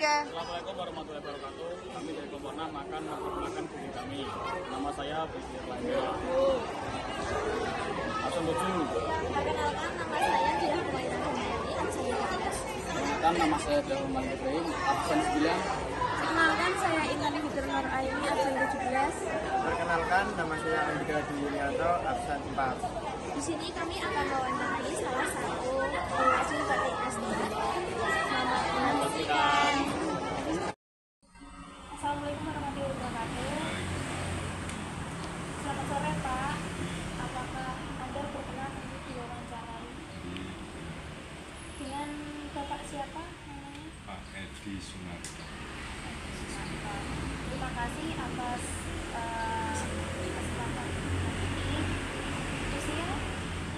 3. Assalamualaikum warahmatullahi wabarakatuh. Kami dari Kompolnas makan diri kami. Nama saya Budi Erlangga. Asal Lucu. Perkenalkan, nama saya Diah Humayra Humayani, absen 13. Perkenalkan, nama saya Darman Ibrahim, absen 9. Perkenalkan, saya Intan Hidr Nur Aini, absen 17. Perkenalkan, nama saya Andika Dwiyanto, absen 4. Di sini kami akan mewawancarai salah satu hasil batik SD. Selamat menyaksikan. Assalamualaikum warahmatullahi wabarakatuh. Selamat sore Pak. Apakah Anda berkenan untuk diwawancarai? Dengan Bapak siapa namanya? Pak Edi Sunarto. Terima kasih atas kesempatan ini.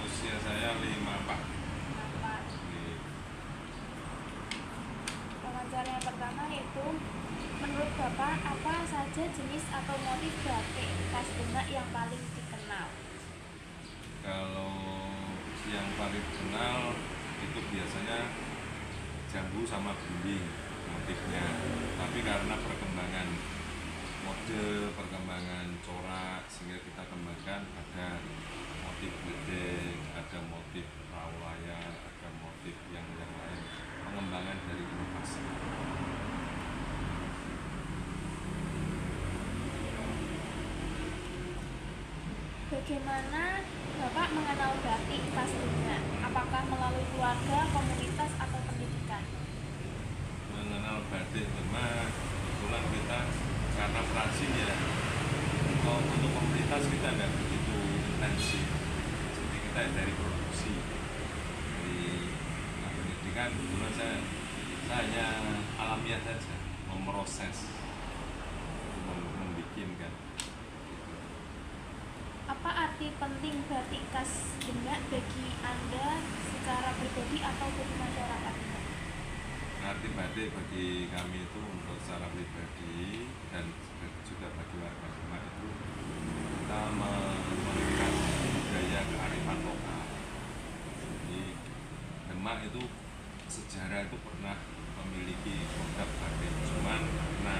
Usia saya 5 Pak. Bapak. Wawancara yang pertama yaitu, menurut Bapak apa saja jenis atau motif batik khas Demak yang paling dikenal? Kalau yang paling dikenal itu biasanya jambu sama belimbing motifnya. Tapi karena perkembangan mode, perkembangan corak, sehingga kita kembangkan ada motif bedek, ada motif rawaya, ada motif yang lain. Pengembangan dari inovasi. Bagaimana Bapak mengenal batik khas Demak? Apakah melalui keluarga, komunitas, atau pendidikan? Mengenal batik Demak, kebetulan kita karena perajin ya, untuk komunitas kita tidak begitu intensif. Jadi kita dari produksi, dari pendidikan kebetulan saya hanya alamiah saja, memproses, membikinkan. Apa arti penting batik khas Demak bagi Anda secara pribadi atau bagi masyarakat? Arti batik bagi kami itu untuk secara pribadi dan juga bagi warga Demak itu kita mengangkat budaya kearifan lokal. Jadi Demak itu sejarah itu pernah memiliki produk batik, cuman karena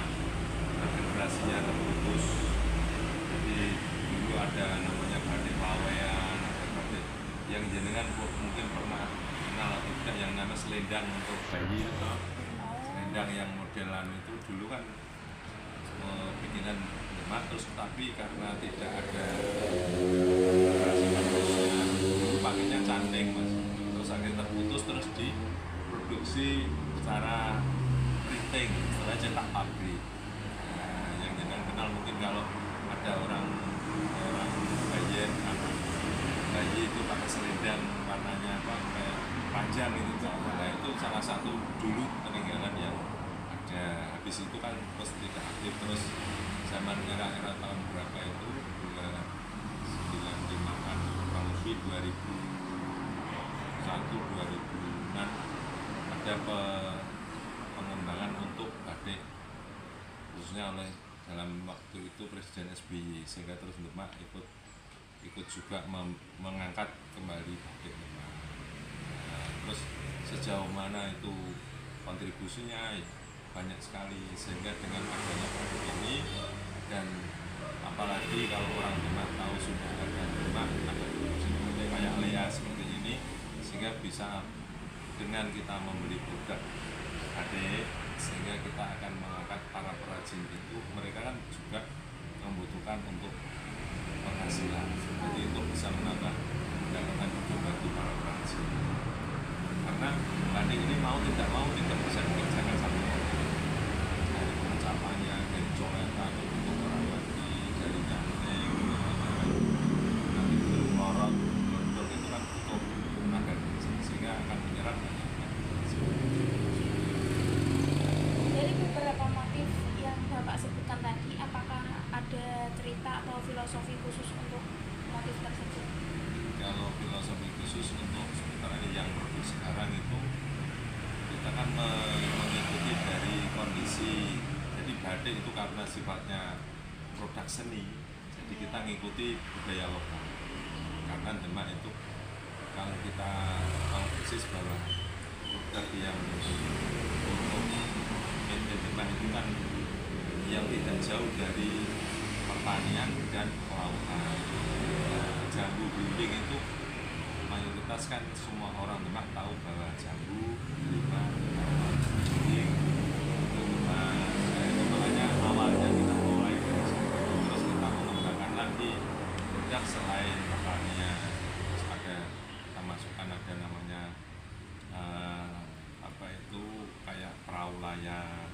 generasinya terputus. Jadi dulu ada namanya batik pawean, ada batik yang jenengan mungkin pernah kenal atau tidak, yang namanya selendang untuk bayi atau selendang yang modelan itu dulu kan bikinan Demak, terus tapi karena tidak ada generasi penerusnya dulu pakainya canting Mas, terus akhirnya terputus, terus diproduksi secara printing, setelah cetak pabrik. Nah, yang jenengan kenal mungkin kalau ada orang bayi, anak bayi itu pakai selendang warnanya apa, kayak panjang itu, nah itu salah satu dulu peninggalan yang ada. Habis itu kan terus tidak aktif, terus zaman era tahun berapa itu 95-an, kurang lebih 2001-2006 ada pengembangan untuk batik khususnya oleh dalam waktu itu Presiden SBY, sehingga terus Demak ikut juga mengangkat kembali batik Demak. Nah, terus sejauh mana itu kontribusinya banyak sekali, sehingga dengan adanya produk ini dan apalagi kalau orang Demak tahu sudah ada Demak, ada produksi kayak Lea seperti ini, sehingga bisa dengan kita membeli produk batik, sehingga kita akan mengangkat para perajin itu, mereka kan juga membutuhkan untuk penghasilan, seperti itu bisa menambah pendapatan hidup bagi para perajin. Karena batik ini mau tidak mau kita bisa mengerjakan satu motif, dari pencapannya, dari coretan, untuk merawati, dari nyanting, nanti belum lorot, blondor itu kan butuh tenaga kerja, sehingga akan menyerap banyak. Dari beberapa motif yang Bapak sebutkan tadi, apakah ada cerita atau filosofi khusus untuk motif tersebut? Kalau filosofi khusus untuk sementara ini yang produk sekarang itu kita kan mengikuti dari kondisi. Jadi batik itu karena sifatnya produk seni, jadi kita ngikuti budaya lokal. Karena Demak itu kalau kita tahu persis bahwa produk yang untuk yang tidak jauh dari pertanian dan kelautan. Jambu belimbing itu mayoritas kan semua orang Demak tahu bahwa jambu, delima, belimbing itu Demak. Itu makanya awalnya kita mulai dari situ, terus kita mengembangkan lagi produk selain pertanian. Terus kita masukkan ada namanya kayak perahu layar.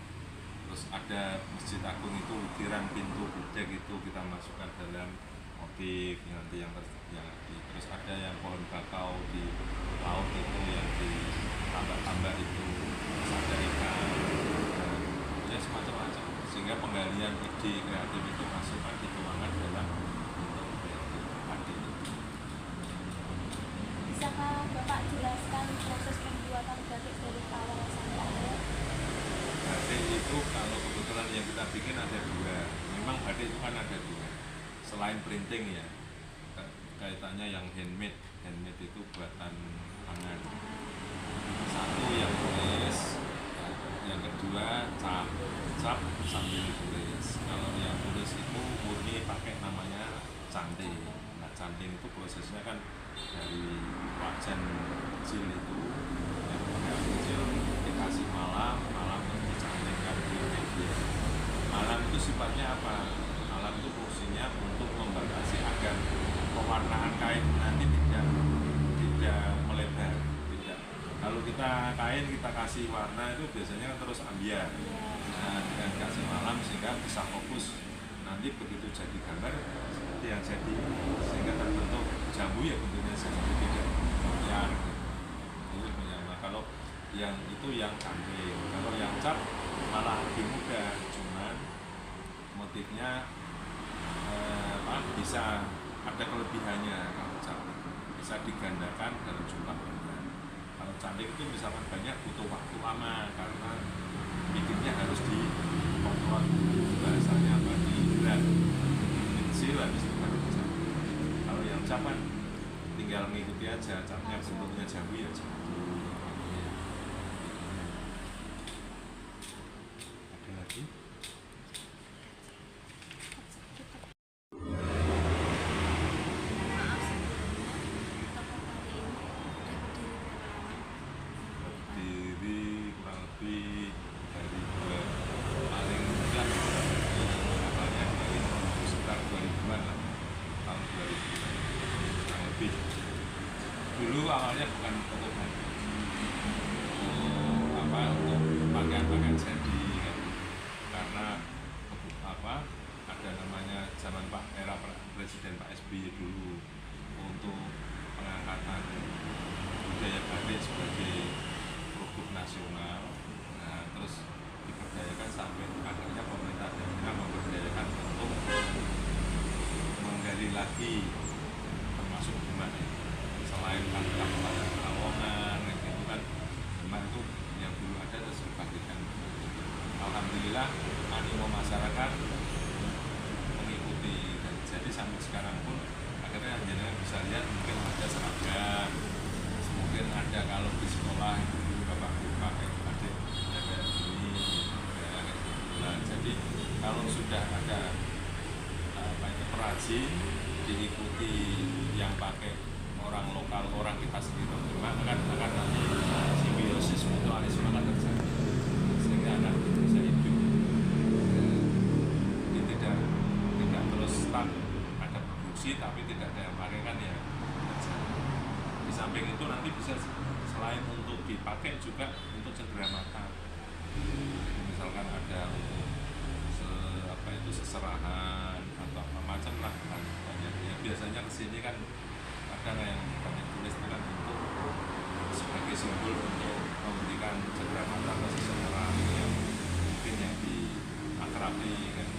Terus ada Masjid Agung itu ukiran pintu gudeg itu kita masukkan dalam motif nanti terus ada yang pohon bakau di laut itu yang ditambah-tambah itu, terus ada ikan, ya semacam-macam, sehingga penggalian ide kreatif itu masukkan dituangkan dalam bentuk adik. Bisakah Bapak jelaskan proses pembuatan batik dari awal sampai akhir? Batik itu kalau kebetulan yang kita bikin ada dua. Memang batik itu kan ada dua. Selain printing ya, kaitannya yang handmade itu buatan tangan. Satu yang tulis, yang kedua cap sambil tulis. Kalau yang tulis itu murni pakai namanya canting. Nah canting itu prosesnya kan dari wajan kecil itu yang pakai kecil dikasih malam terus dicantingkan di media. Malam itu sifatnya apa? Malam itu fungsinya untuk membatasi agar pewarnaan kain nanti tidak melebar, tidak. Kalau kita kain kita kasih warna itu biasanya terus ambiar. Nah dengan kasih malam sehingga bisa fokus, nanti begitu jadi gambar seperti yang jadi, sehingga terbentuk jambu ya bentuknya jambu tidak liar. Nah, kalau yang itu yang cantik, kalau yang cap malah lebih mudah, cuman motifnya bisa ada kelebihannya. Kalau cap bisa digandakan dalam jumlah banyak. Kalau cantik itu misalkan banyak butuh waktu lama karena bikinnya harus dikontrol bahasanya apa diberat kecil habis itu baru bisa. Kalau yang cap kan tinggal mengikuti aja, capnya bentuknya jambu ya jambu. Ada lagi? Berdiri kurang lebih dari paling mudah awalnya dari sekitar 2000-an lah, tahun 2000 kurang lebih. Dulu awalnya bukan untuk pakaian jadi kan. Karena ada namanya zaman era Presiden Pak SBY dulu untuk pengangkatan budaya batik sebagai produk nasional. Nah terus diberdayakan sampai akhirnya pemerintah daerah memberdayakan untuk menggali lagi termasuk Demak ya. Selain kabupaten Pekalongan gitu kan, Demak itu yang dulu ada terus dibangkitkan. Alhamdulillah animo masyarakat mengikuti, dan jadi sampai sekarang pun akhirnya jenengan bisa lihat mungkin ada seragam, mungkin ada kalau di sekolah itu dulu bapak pakai adik kayak gini ya, nah, jadi kalau sudah ada perajin diikuti yang pakai orang lokal, orang kita sendiri akan nanti simbiosis mutualisme akan terjadi sehingga akan bisa hidup. Jadi tidak terus stuck, ada produksi tapi tidak ada yang pakai kan ya. Di samping itu nanti bisa selain untuk dipakai juga untuk cendera mata. Misalkan ada untuk seserahan atau apa macam lah banyak ya. Biasanya kesini kan kadang yang kami tulis itu kan untuk sebagai simbol untuk memberikan cendera mata ke seseorang yang mungkin yang diakrabi kan.